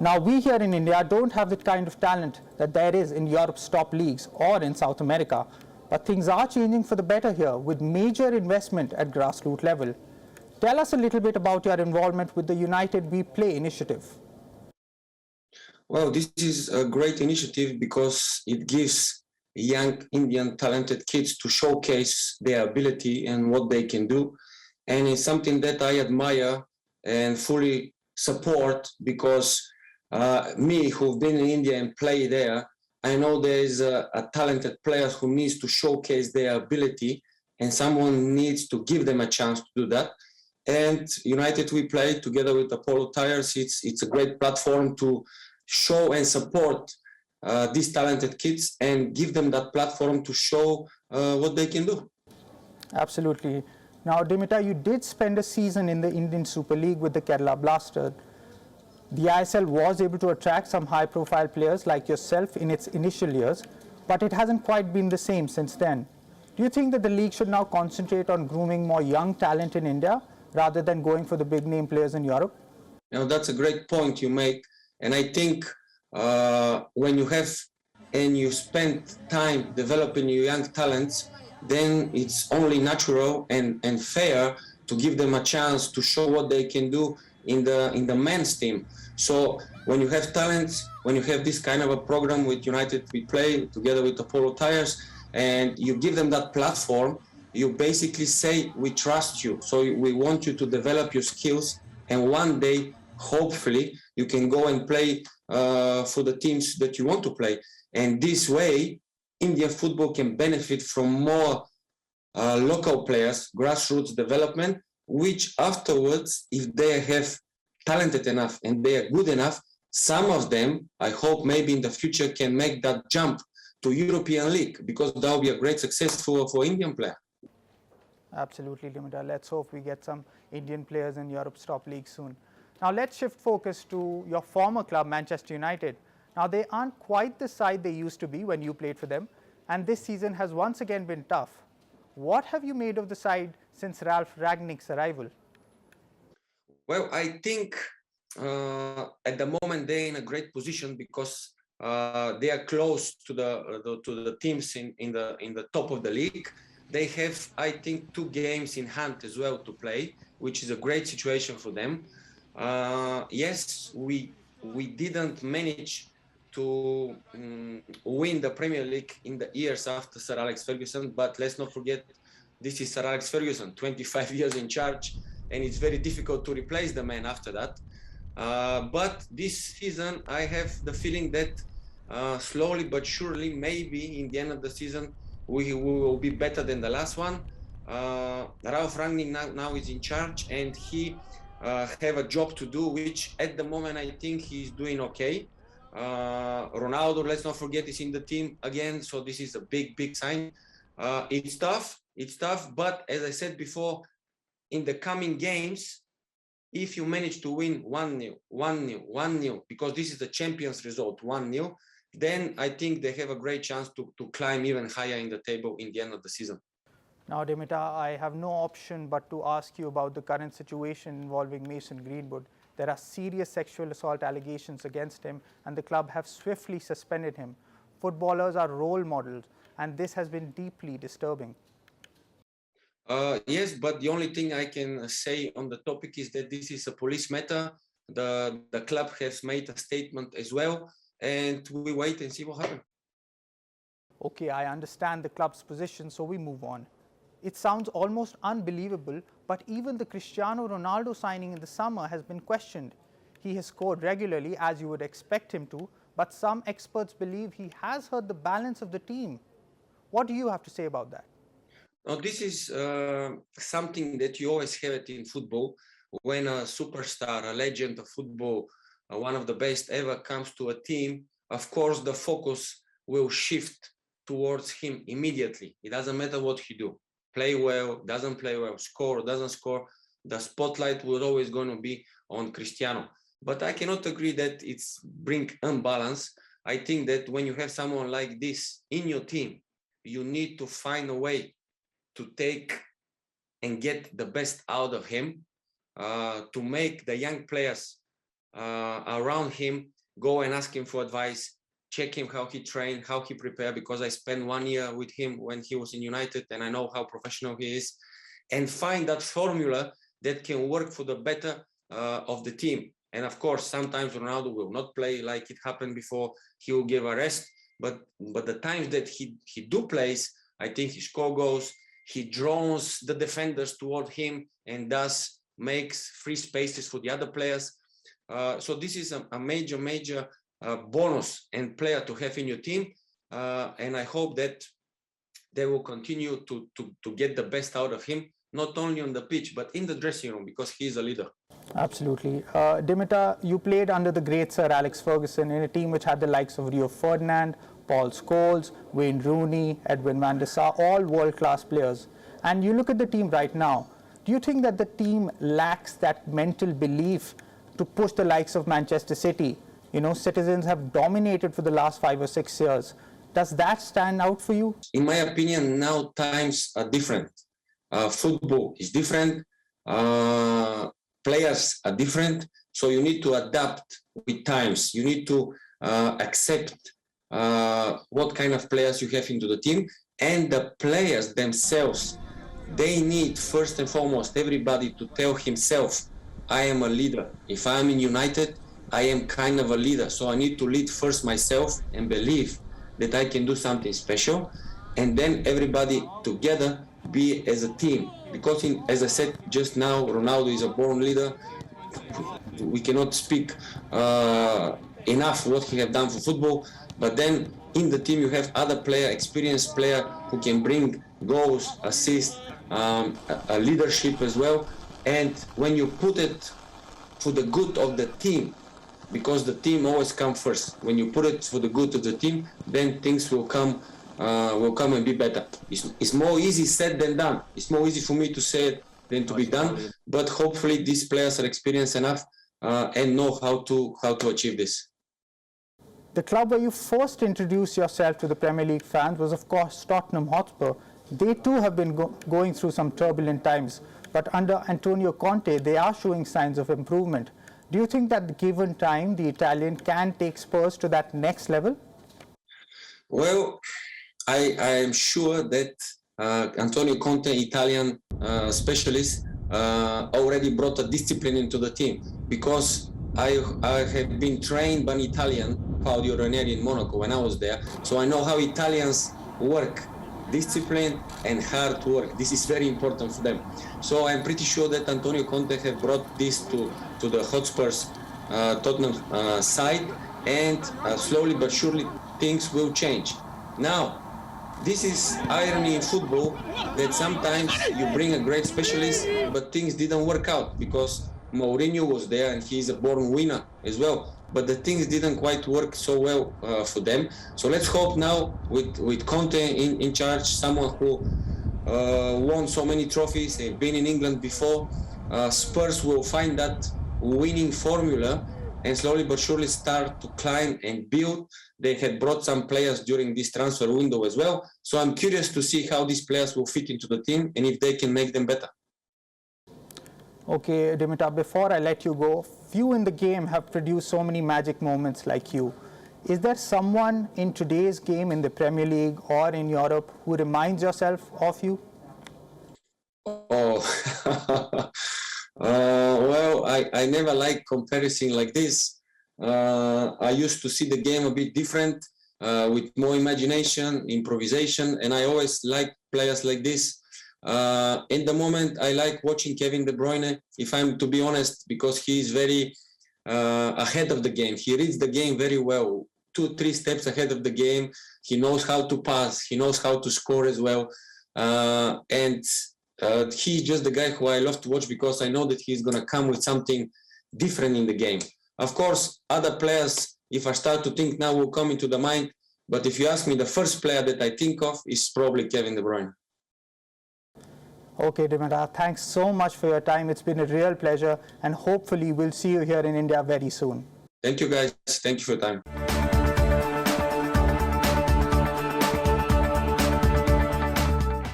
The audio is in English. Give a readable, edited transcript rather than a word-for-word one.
Now, we here in India don't have the kind of talent that there is in Europe's top leagues or in South America, but things are changing for the better here with major investment at grassroots level. Tell us a little bit about your involvement with the United We Play initiative. Well, this is a great initiative because it gives young Indian talented kids to showcase their ability and what they can do. And it's something that I admire and fully support because me, who've been in India and play there, I know there is a talented player who needs to showcase their ability and someone needs to give them a chance to do that. And United We Play together with Apollo Tires, it's a great platform to show and support these talented kids and give them that platform to show what they can do. Absolutely. Now, Dimitar, you did spend a season in the Indian Super League with the Kerala Blasters. The ISL was able to attract some high-profile players like yourself in its initial years, but it hasn't quite been the same since then. Do you think that the league should now concentrate on grooming more young talent in India rather than going for the big-name players in Europe? Now, that's a great point you make. And I think when you have and you spend time developing your young talents, then it's only natural and fair to give them a chance to show what they can do in the men's team. So when you have talents, when you have this kind of a program with United We Play together with Apollo Tires, and you give them that platform, you basically say, we trust you. So we want you to develop your skills, and one day, hopefully, you can go and play for the teams that you want to play. And this way, Indian football can benefit from more local players, grassroots development, which afterwards, if they have talented enough and they are good enough, some of them, I hope maybe in the future, can make that jump to European League, because that will be a great success for Indian player. Absolutely, Dimitar. Let's hope we get some Indian players in Europe's top league soon. Now let's shift focus to your former club, Manchester United. Now they aren't quite the side they used to be when you played for them, and this season has once again been tough. What have you made of the side since Ralph Rangnick's arrival? Well, I think at the moment they're in a great position because they are close to the teams in the top of the league. They have, I think, 2 games in hand as well to play, which is a great situation for them. Yes, we didn't manage to win the Premier League in the years after Sir Alex Ferguson, but let's not forget, this is Sir Alex Ferguson, 25 years in charge, and it's very difficult to replace the man after that. But this season, I have the feeling that slowly but surely, maybe in the end of the season, we will be better than the last one. Ralph Rangnick now is in charge, and he have a job to do, which at the moment I think he's doing okay. Ronaldo, let's not forget, is in the team again, so this is a big sign. It's tough, but as I said before, in the coming games, if you manage to win 1-0, because this is the champions result, 1-0, then I think they have a great chance to climb even higher in the table in the end of the season. Now, Dimitar, I have no option but to ask you about the current situation involving Mason Greenwood. There are serious sexual assault allegations against him, and the club have swiftly suspended him. Footballers are role models, and this has been deeply disturbing. Yes, but the only thing I can say on the topic is that this is a police matter. The club has made a statement as well, and we wait and see what happens. Okay, I understand the club's position, so we move on. It sounds almost unbelievable, but even the Cristiano Ronaldo signing in the summer has been questioned. He has scored regularly, as you would expect him to, but some experts believe he has hurt the balance of the team. What do you have to say about that? Now, this is something that you always have it in football. When a superstar, a legend of football, one of the best ever comes to a team, of course, the focus will shift towards him immediately. It doesn't matter what he do. Play well, doesn't play well, score, doesn't score. The spotlight was always going to be on Cristiano. But I cannot agree that it's bring imbalance. I think that when you have someone like this in your team, you need to find a way to take and get the best out of him, to make the young players around him, go and ask him for advice, check him how he trained, how he prepared, because I spent 1 year with him when he was in United and I know how professional he is, and find that formula that can work for the better of the team. And of course, sometimes Ronaldo will not play like it happened before. He will give a rest, but the times that he do plays, I think he score goals, he draws the defenders toward him and thus makes free spaces for the other players. So this is a major bonus and player to have in your team. And I hope that they will continue to get the best out of him, not only on the pitch, but in the dressing room, because he is a leader. Absolutely. Dimitar, you played under the great Sir Alex Ferguson in a team which had the likes of Rio Ferdinand, Paul Scholes, Wayne Rooney, Edwin van der Sar, all world-class players. And you look at the team right now, do you think that the team lacks that mental belief to push the likes of Manchester City? You know, citizens have dominated for the last 5 or 6 years. Does that stand out for you? In my opinion, now times are different. Football is different. Players are different. So you need to adapt with times. You need to accept what kind of players you have into the team, and the players themselves. They need first and foremost everybody to tell himself, I am a leader. If I'm in United, I am kind of a leader. So I need to lead first myself and believe that I can do something special, and then everybody together be as a team. Because as I said just now, Ronaldo is a born leader. We cannot speak enough what he has done for football, but then in the team you have other player, experienced player who can bring goals, assists, a leadership as well. And when you put it for the good of the team, because the team always comes first. When you put it for the good of the team, then things will come and be better. It's more easy said than done. It's more easy for me to say it than to be done. But hopefully these players are experienced enough and know how to achieve this. The club where you first introduced yourself to the Premier League fans was, of course, Tottenham Hotspur. They too have been going through some turbulent times, but under Antonio Conte, they are showing signs of improvement. Do you think that given time, the Italian can take Spurs to that next level? Well, I am sure that Antonio Conte, Italian specialist, already brought a discipline into the team, because I have been trained by an Italian, Claudio Ranieri, in Monaco when I was there. So I know how Italians work, discipline and hard work. This is very important for them. So I'm pretty sure that Antonio Conte have brought this to the Hotspurs Tottenham side, and slowly but surely things will change. Now, this is irony in football, that sometimes you bring a great specialist, but things didn't work out, because Mourinho was there and he's a born winner as well. But the things didn't quite work so well for them. So let's hope now with Conte in charge, someone who won so many trophies, they've been in England before, Spurs will find that winning formula and slowly but surely start to climb and build. They had brought some players during this transfer window as well. So I'm curious to see how these players will fit into the team and if they can make them better. Okay, Dimitar, before I let you go, few in the game have produced so many magic moments like you. Is there someone in today's game in the Premier League or in Europe who reminds yourself of you? Oh, well, I never like comparison like this. I used to see the game a bit different, with more imagination, improvisation, and I always like players like this. In the moment, I like watching Kevin De Bruyne, if I'm to be honest, because he is very ahead of the game. He reads the game very well, 2-3 steps ahead of the game. He knows how to pass, he knows how to score as well. And he's just the guy who I love to watch, because I know that he's going to come with something different in the game. Of course, other players, if I start to think now, will come into the mind. But if you ask me, the first player that I think of is probably Kevin De Bruyne. Okay, Dimitar, thanks so much for your time. It's been a real pleasure, and hopefully we'll see you here in India very soon. Thank you, guys. Thank you for your time.